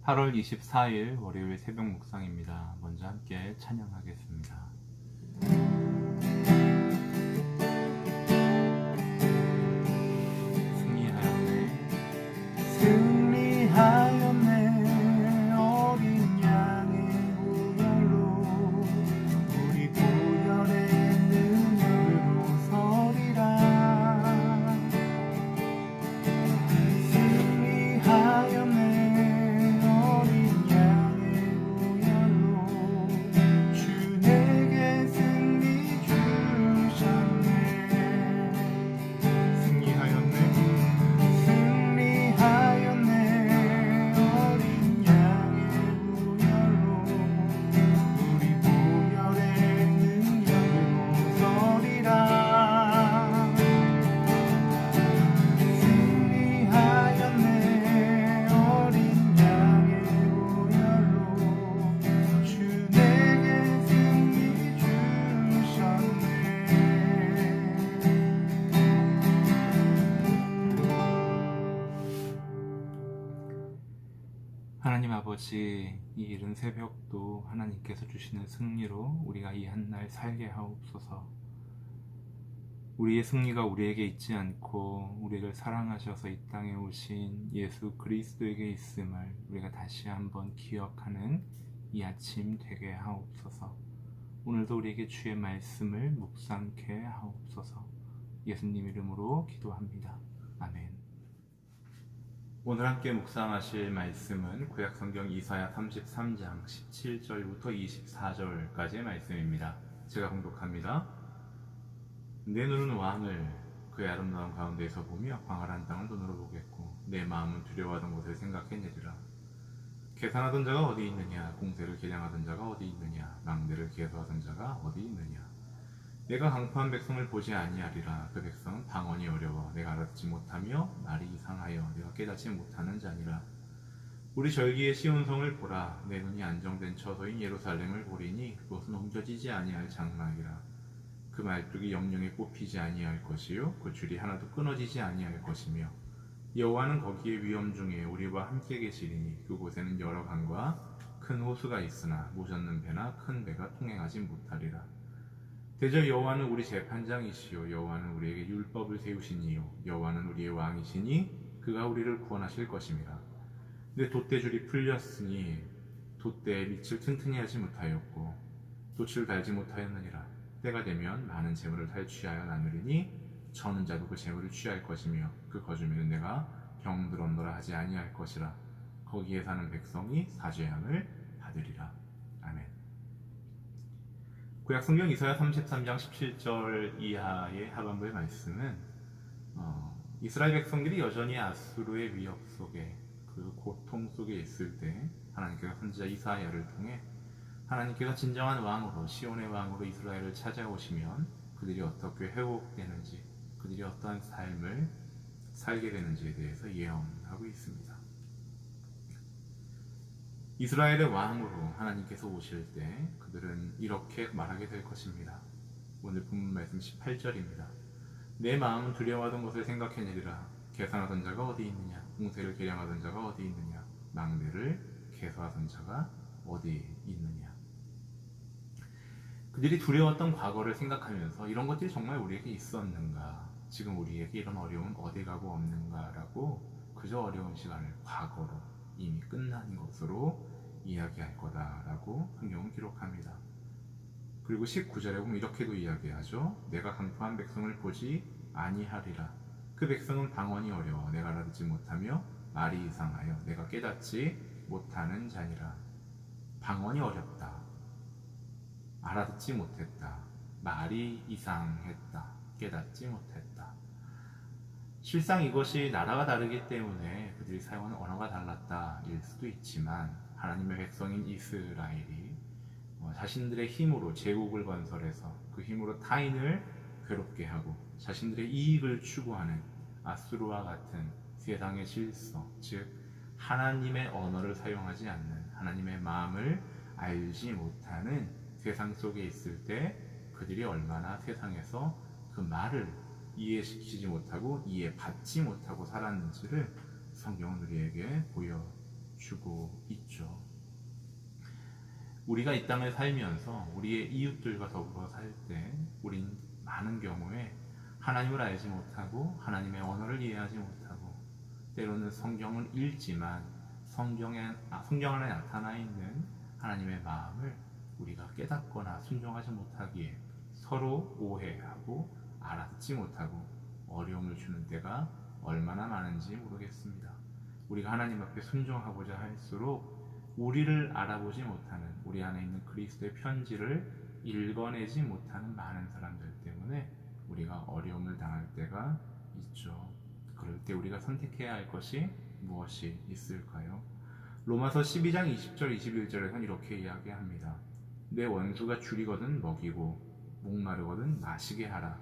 8월 24일 월요일 새벽 묵상입니다. 먼저 함께 찬양하겠습니다. 승리하였네 어린 양의 보혈로 우리 보혈의 능력으로 서리라. 승리하였네 어린 양의 보혈로 주 내게 승리 주셨네. 승리하였네 어린 양의 보혈로 우리 보혈의 능력으로 서리라. 승리하였네 어린 양의 보혈로 주 내게 승리 주셨네. 하나님 아버지, 이 이른 새벽도 하나님께서 주시는 승리로 우리가 이 한날 살게 하옵소서. 우리의 승리가 우리에게 있지 않고 우리를 사랑하셔서 이 땅에 오신 예수 그리스도에게 있음을 우리가 다시 한번 기억하는 이 아침 되게 하옵소서. 오늘도 우리에게 주의 말씀을 묵상케 하옵소서. 예수님 이름으로 기도합니다. 아멘. 오늘 함께 묵상하실 말씀은 구약성경 이사야 33장 17절부터 24절까지의 말씀입니다. 제가 봉독합니다. 내 눈은 왕을 그의 아름다운 가운데에서 보며 광활한 땅을 눈으로 보겠고 내 마음은 두려워하던 것을 생각해내리라. 계산하던 자가 어디 있느냐? 공세를 계량하던 자가 어디 있느냐? 망대를 계수하던 자가 어디 있느냐? 내가 강포한 백성을 보지 아니하리라. 그 백성은 방언이 어려워 내가 알아듣지 못하며 말이 이상하여 내가 깨닫지 못하는 자니라. 우리 절기의 시온성을 보라. 내 눈이 안정된 처소인 예루살렘을 보리니 그것은 옮겨지지 아니할 장막이라. 그 말뚝이 영영에 꼽히지 아니할 것이요 그 줄이 하나도 끊어지지 아니할 것이며 여호와는 거기에 위엄 중에 우리와 함께 계시리니 그곳에는 여러 강과 큰 호수가 있으나 못 젓는 배나 큰 배가 통행하지 못하리라. 대저 여호와는 우리 재판장이시요 여호와는 우리에게 율법을 세우시니요 여호와는 우리의 왕이시니 그가 우리를 구원하실 것임이라. 내 돛대줄이 풀렸으니 돛대의 밑을 튼튼히 하지 못하였고 돛을 달지 못하였느니라. 때가 되면 많은 재물을 탈취하여 나누리니 저는 자도 그 재물을 취할 것이며 그 거주민은 내가 병들었노라 하지 아니할 것이라. 거기에 사는 백성이 사죄함을 받으리라. 아멘. 구약성경 이사야 33장 17절 이하의 하반부의 말씀은 이스라엘 백성들이 여전히 아수르의 위협 속에 그 고통 속에 있을 때 하나님께서 선지자 이사야를 통해 하나님께서 진정한 왕으로 시온의 왕으로 이스라엘을 찾아오시면 그들이 어떻게 회복되는지 그들이 어떠한 삶을 살게 되는지에 대해서 예언하고 있습니다. 이스라엘의 왕으로 하나님께서 오실 때 그들은 이렇게 말하게 될 것입니다. 오늘 본문 말씀 18절입니다. 내 마음은 두려워하던 것을 생각해내리라. 계산하던 자가 어디 있느냐? 공세를 계량하던 자가 어디 있느냐? 망대를 계수하던 자가 어디 있느냐? 그들이 두려웠던 과거를 생각하면서 이런 것들이 정말 우리에게 있었는가? 지금 우리에게 이런 어려움은 어디 가고 없는가라고 그저 어려운 시간을 과거로 이미 끝난 것으로 이야기할 거다라고 성경은 기록합니다. 그리고 19절에 보면 이렇게도 이야기하죠. 내가 강포한 백성을 보지 아니하리라. 그 백성은 방언이 어려워 내가 알아듣지 못하며 말이 이상하여 내가 깨닫지 못하는 자니라. 방언이 어렵다. 알아듣지 못했다. 말이 이상했다. 깨닫지 못했다. 실상 이것이 나라가 다르기 때문에 그들이 사용하는 언어가 달랐다일 수도 있지만 하나님의 백성인 이스라엘이 자신들의 힘으로 제국을 건설해서 그 힘으로 타인을 괴롭게 하고 자신들의 이익을 추구하는 아수르와 같은 세상의 질서, 즉 하나님의 언어를 사용하지 않는 하나님의 마음을 알지 못하는 세상 속에 있을 때 그들이 얼마나 세상에서 그 말을 이해시키지 못하고 이해받지 못하고 살았는지를 성경은 우리에게 보여주고 있죠. 우리가 이 땅을 살면서 우리의 이웃들과 더불어 살 때 우린 많은 경우에 하나님을 알지 못하고 하나님의 언어를 이해하지 못하고 때로는 성경을 읽지만 성경 안에 나타나 있는 하나님의 마음을 우리가 깨닫거나 순종하지 못하기에 서로 오해하고 알아듣지 못하고 어려움을 주는 때가 얼마나 많은지 모르겠습니다. 우리가 하나님 앞에 순종하고자 할수록 우리를 알아보지 못하는, 우리 안에 있는 그리스도의 편지를 읽어내지 못하는 많은 사람들 때문에 우리가 어려움을 당할 때가 있죠. 그럴 때 우리가 선택해야 할 것이 무엇이 있을까요? 로마서 12장 20절 21절에서는 이렇게 이야기합니다. 내 원수가 줄이거든 먹이고 목마르거든 마시게 하라.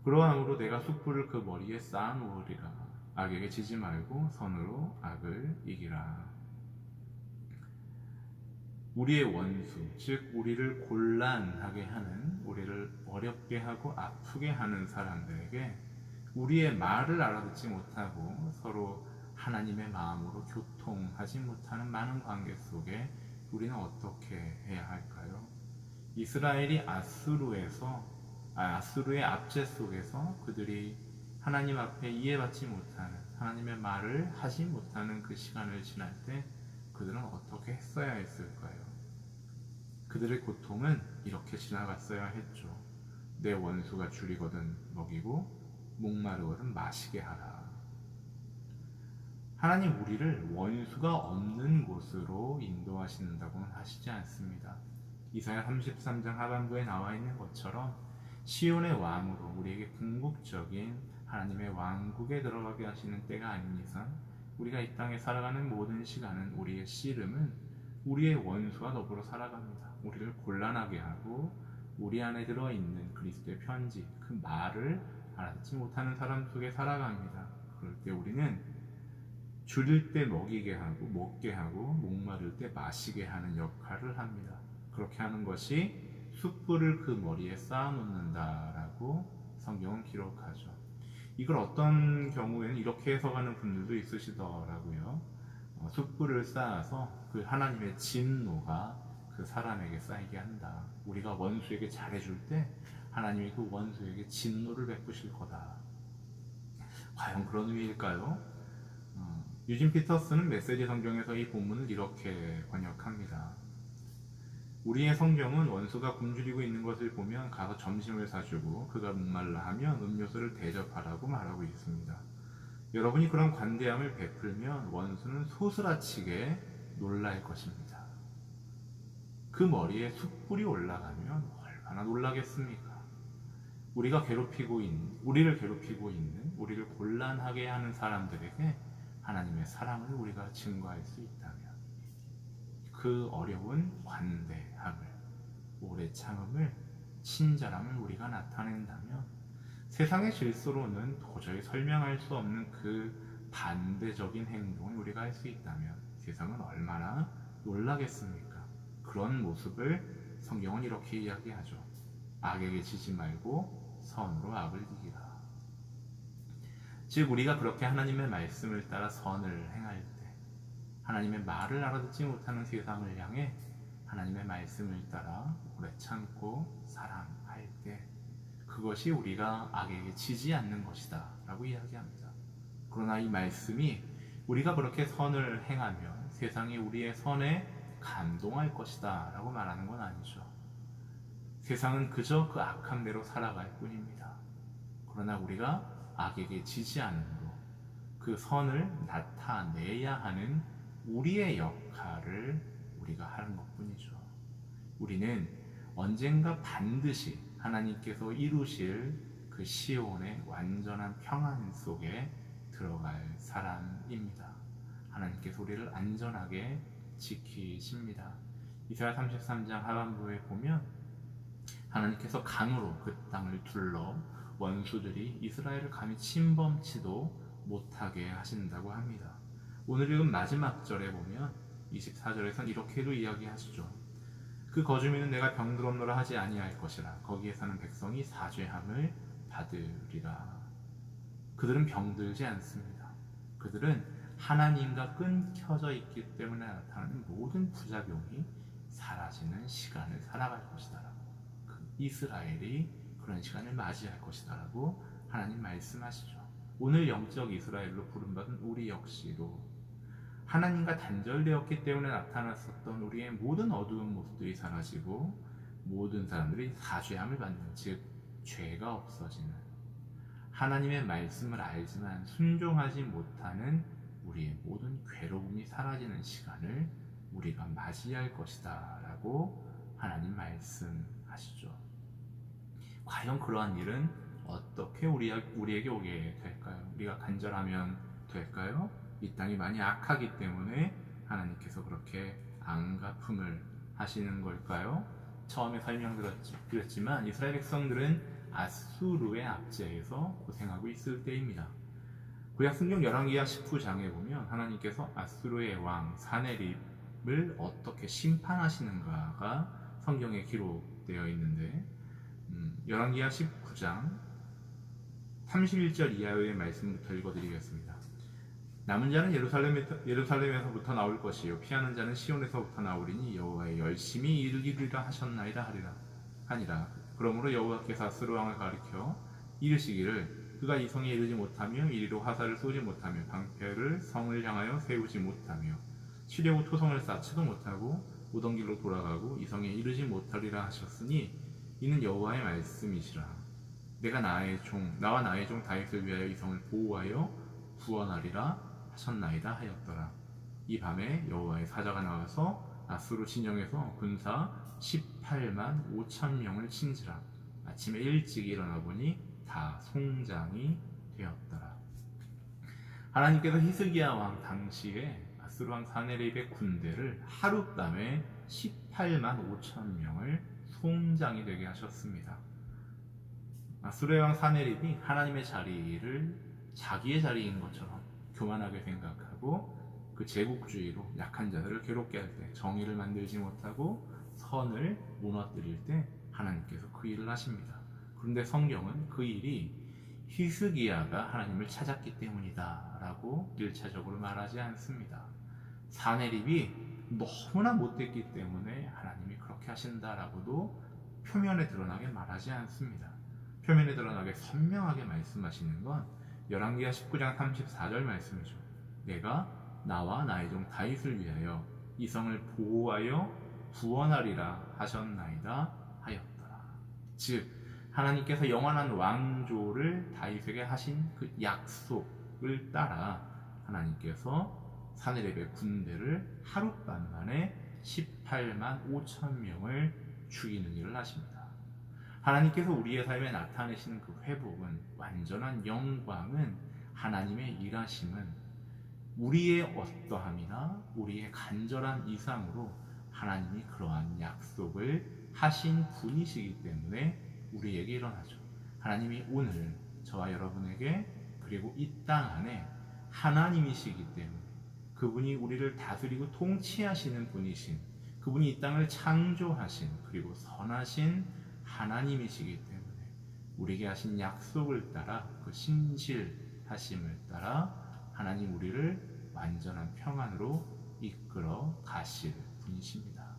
그러함으로 내가 숯불을 그 머리에 쌓아놓으리라. 악에게 지지 말고 선으로 악을 이기라. 우리의 원수, 즉 우리를 곤란하게 하는, 우리를 어렵게 하고 아프게 하는 사람들에게 우리의 말을 알아듣지 못하고 서로 하나님의 마음으로 교통하지 못하는 많은 관계 속에 우리는 어떻게 해야 할까요? 이스라엘이 아수르의 압제 속에서 그들이 하나님 앞에 이해받지 못하는, 하나님의 말을 하지 못하는 그 시간을 지날 때 그들은 어떻게 했어야 했을까요? 그들의 고통은 이렇게 지나갔어야 했죠. 내 원수가 줄이거든 먹이고 목마르거든 마시게 하라. 하나님 우리를 원수가 없는 곳으로 인도하신다고는 하시지 않습니다. 이사야 33장 하반부에 나와 있는 것처럼 시온의 왕으로 우리에게 궁극적인 하나님의 왕국에 들어가게 하시는 때가 아닌 이상 우리가 이 땅에 살아가는 모든 시간은, 우리의 씨름은 우리의 원수와 더불어 살아갑니다. 우리를 곤란하게 하고 우리 안에 들어있는 그리스도의 편지, 그 말을 알아듣지 못하는 사람 속에 살아갑니다. 그럴 때 우리는 줄일 때 먹이게 하고 목마를 때 마시게 하는 역할을 합니다. 그렇게 하는 것이 숯불을 그 머리에 쌓아놓는다라고 성경은 기록하죠. 이걸 어떤 경우에는 이렇게 해석하는 분들도 있으시더라고요. 숯불을 쌓아서 그 하나님의 진노가 그 사람에게 쌓이게 한다. 우리가 원수에게 잘해줄 때 하나님이 그 원수에게 진노를 베푸실 거다. 과연 그런 의미일까요? 유진 피터스는 메시지 성경에서 이 본문을 이렇게 번역합니다. 우리의 성경은 원수가 굶주리고 있는 것을 보면 가서 점심을 사주고 그가 목말라 하면 음료수를 대접하라고 말하고 있습니다. 여러분이 그런 관대함을 베풀면 원수는 소스라치게 놀랄 것입니다. 그 머리에 숯불이 올라가면 얼마나 놀라겠습니까? 우리를 괴롭히고 있는, 우리를 곤란하게 하는 사람들에게 하나님의 사랑을 우리가 증거할 수 있다면, 그 어려운 관대함을, 오래 참음을, 친절함을 우리가 나타낸다면 세상의 질서로는 도저히 설명할 수 없는 그 반대적인 행동을 우리가 할 수 있다면 세상은 얼마나 놀라겠습니까? 그런 모습을 성경은 이렇게 이야기하죠. 악에게 지지 말고 선으로 악을 이기라. 즉 우리가 그렇게 하나님의 말씀을 따라 선을 행할 때, 하나님의 말을 알아듣지 못하는 세상을 향해 하나님의 말씀을 따라 오래 참고 사랑할 때 그것이 우리가 악에게 지지 않는 것이다 라고 이야기합니다. 그러나 이 말씀이 우리가 그렇게 선을 행하면 세상이 우리의 선에 감동할 것이다 라고 말하는 건 아니죠. 세상은 그저 그 악한 대로 살아갈 뿐입니다. 그러나 우리가 악에게 지지 않음으로 그 선을 나타내야 하는 우리의 역할을 우리가 하는 것뿐이죠. 우리는 언젠가 반드시 하나님께서 이루실 그 시온의 완전한 평안 속에 들어갈 사람입니다. 하나님께서 우리를 안전하게 지키십니다. 이사야 33장 하반부에 보면 하나님께서 강으로 그 땅을 둘러 원수들이 이스라엘을 감히 침범치도 못하게 하신다고 합니다. 오늘 읽은 마지막 절에 보면 24절에선 이렇게도 이야기하시죠. 그 거주민은 내가 병들었노라 하지 아니할 것이라. 거기에 사는 백성이 사죄함을 받으리라. 그들은 병들지 않습니다. 그들은 하나님과 끊겨져 있기 때문에 나타나는 모든 부작용이 사라지는 시간을 살아갈 것이다라고, 그 이스라엘이 그런 시간을 맞이할 것이다라고 하나님 말씀하시죠. 오늘 영적 이스라엘로 부름받은 우리 역시도 하나님과 단절되었기 때문에 나타났었던 우리의 모든 어두운 모습들이 사라지고 모든 사람들이 사죄함을 받는, 즉 죄가 없어지는, 하나님의 말씀을 알지만 순종하지 못하는 우리의 모든 괴로움이 사라지는 시간을 우리가 맞이할 것이다 라고 하나님 말씀하시죠. 과연 그러한 일은 어떻게 우리에게 오게 될까요? 우리가 간절하면 될까요? 이 땅이 많이 악하기 때문에 하나님께서 그렇게 안갚음을 하시는 걸까요? 처음에 설명드렸지만 이스라엘 백성들은 아수르의 압제에서 고생하고 있을 때입니다. 구약 성경 열왕기하 19장에 보면 하나님께서 아수르의 왕 사네립을 어떻게 심판하시는가가 성경에 기록되어 있는데, 열왕기하 19장 31절 이하의 말씀부터 읽어드리겠습니다. 남은 자는 예루살렘에서부터 나올 것이요 피하는 자는 시온에서부터 나오리니 여호와의 열심히 이르기리라 하셨나이다 하니라. 그러므로 여호와께서 아수르 왕을 가리켜 이르시기를 그가 이 성에 이르지 못하며 이리로 화살을 쏘지 못하며 방패를 성을 향하여 세우지 못하며 치려고 토성을 쌓지도 못하고 오던 길로 돌아가고 이 성에 이르지 못하리라 하셨으니 이는 여호와의 말씀이시라. 내가 나와 나의 종 다윗을 위하여 이 성을 보호하여 구원하리라 하셨나이다 하였더라. 이 밤에 여호와의 사자가 나와서 아수르 진영에서 군사 18만 5천 명을 친지라. 아침에 일찍 일어나 보니 다 송장이 되었더라. 하나님께서 히스기야 왕 당시에 아수르 왕 사네립의 군대를 하룻밤에 18만 5천 명을 송장이 되게 하셨습니다. 아수르 왕 사네립이 하나님의 자리를 자기의 자리인 것처럼 교만하게 생각하고 그 제국주의로 약한 자들을 괴롭게 할 때, 정의를 만들지 못하고 선을 무너뜨릴 때 하나님께서 그 일을 하십니다. 그런데 성경은 그 일이 히스기야가 하나님을 찾았기 때문이다 라고 1차적으로 말하지 않습니다. 사네립이 너무나 못됐기 때문에 하나님이 그렇게 하신다라고도 표면에 드러나게 말하지 않습니다. 표면에 드러나게 선명하게 말씀하시는 건 열왕기하 19장 34절 말씀이죠. 내가 나와 나의 종 다윗을 위하여 이 성을 보호하여 구원하리라 하셨나이다 하였더라. 즉 하나님께서 영원한 왕조를 다윗에게 하신 그 약속을 따라 하나님께서 사네립의 군대를 하룻밤 만에 18만 5천 명을 죽이는 일을 하십니다. 하나님께서 우리의 삶에 나타내시는 그 회복은, 완전한 영광은, 하나님의 일하심은 우리의 어떠함이나 우리의 간절한 이상으로 하나님이 그러한 약속을 하신 분이시기 때문에 우리에게 일어나죠. 하나님이 오늘 저와 여러분에게, 그리고 이 땅 안에 하나님이시기 때문에, 그분이 우리를 다스리고 통치하시는 분이신, 그분이 이 땅을 창조하신 그리고 선하신 하나님이시기 때문에 우리에게 하신 약속을 따라, 그 신실하심을 따라 하나님 우리를 완전한 평안으로 이끌어 가실 분이십니다.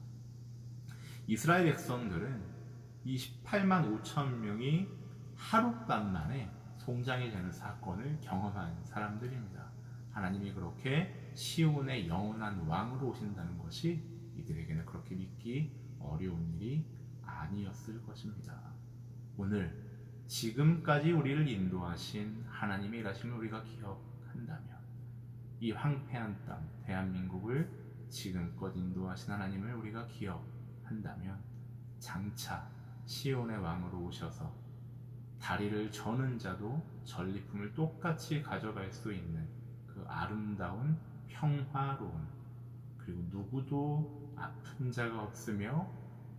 이스라엘 백성들은 28만 5천 명이 하룻밤 만에 송장이 되는 사건을 경험한 사람들입니다. 하나님이 그렇게 시온의 영원한 왕으로 오신다는 것이 이들에게는 그렇게 믿기 어려운 일이 아니었을 것입니다. 오늘 지금까지 우리를 인도하신 하나님의 일하심을 우리가 기억한다면, 이 황폐한 땅 대한민국을 지금껏 인도하신 하나님을 우리가 기억한다면, 장차 시온의 왕으로 오셔서 다리를 저는 자도 전리품을 똑같이 가져갈 수 있는 그 아름다운 평화로운, 그리고 누구도 아픈 자가 없으며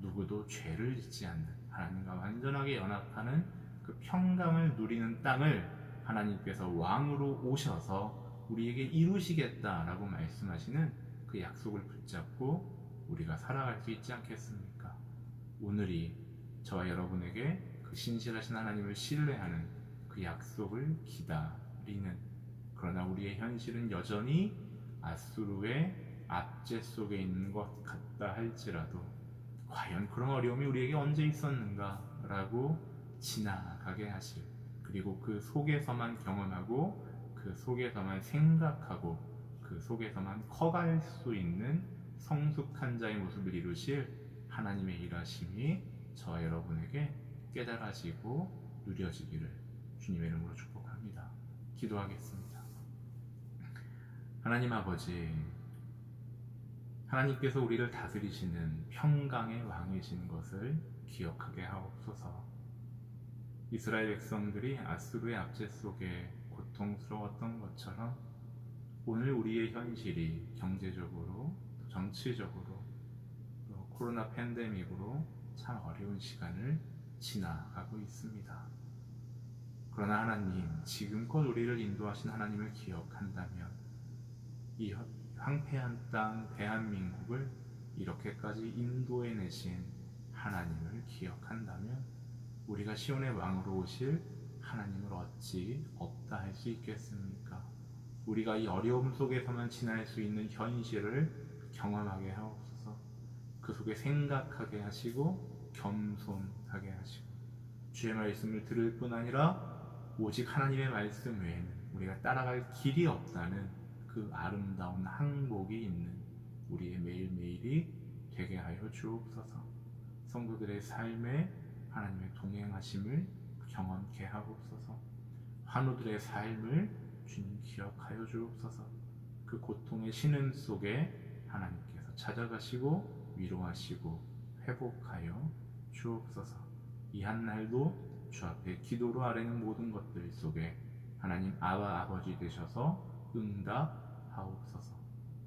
누구도 죄를 짓지 않는, 하나님과 완전하게 연합하는 그 평강을 누리는 땅을 하나님께서 왕으로 오셔서 우리에게 이루시겠다라고 말씀하시는 그 약속을 붙잡고 우리가 살아갈 수 있지 않겠습니까? 오늘이 저와 여러분에게 그 신실하신 하나님을 신뢰하는 그 약속을 기다리는, 그러나 우리의 현실은 여전히 아수르의 압제 속에 있는 것 같다 할지라도 과연 그런 어려움이 우리에게 언제 있었는가 라고 지나가게 하실, 그리고 그 속에서만 경험하고 그 속에서만 생각하고 그 속에서만 커갈 수 있는 성숙한 자의 모습을 이루실 하나님의 일하심이 저와 여러분에게 깨달아지고 누려지기를 주님의 이름으로 축복합니다. 기도하겠습니다. 하나님 아버지, 하나님께서 우리를 다스리시는 평강의 왕이신 것을 기억하게 하옵소서. 이스라엘 백성들이 아수르의 압제 속에 고통스러웠던 것처럼 오늘 우리의 현실이 경제적으로, 정치적으로, 또 코로나 팬데믹으로 참 어려운 시간을 지나가고 있습니다. 그러나 하나님, 지금껏 우리를 인도하신 하나님을 기억한다면 이 황폐한 땅 대한민국을 이렇게까지 인도해내신 하나님을 기억한다면 우리가 시온의 왕으로 오실 하나님을 어찌 없다 할 수 있겠습니까? 우리가 이 어려움 속에서만 지날 수 있는 현실을 경험하게 하옵소서. 그 속에 생각하게 하시고 겸손하게 하시고 주의 말씀을 들을 뿐 아니라 오직 하나님의 말씀 외에는 우리가 따라갈 길이 없다는 그 아름다운 항복이 있는 우리의 매일매일이 되게 하여 주옵소서. 성도들의 삶에 하나님의 동행하심을 경험케 하옵소서. 환우들의 삶을 주님 기억하여 주옵소서. 그 고통의 신음 속에 하나님께서 찾아가시고 위로하시고 회복하여 주옵소서. 이 한날도 주 앞에 기도로 아뢰는 모든 것들 속에 하나님 아바 아버지 되셔서 응답하옵소서.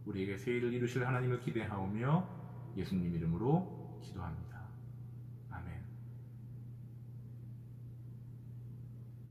우리에게 새 일을 이루실 하나님을 기대하오며 예수님 이름으로 기도합니다.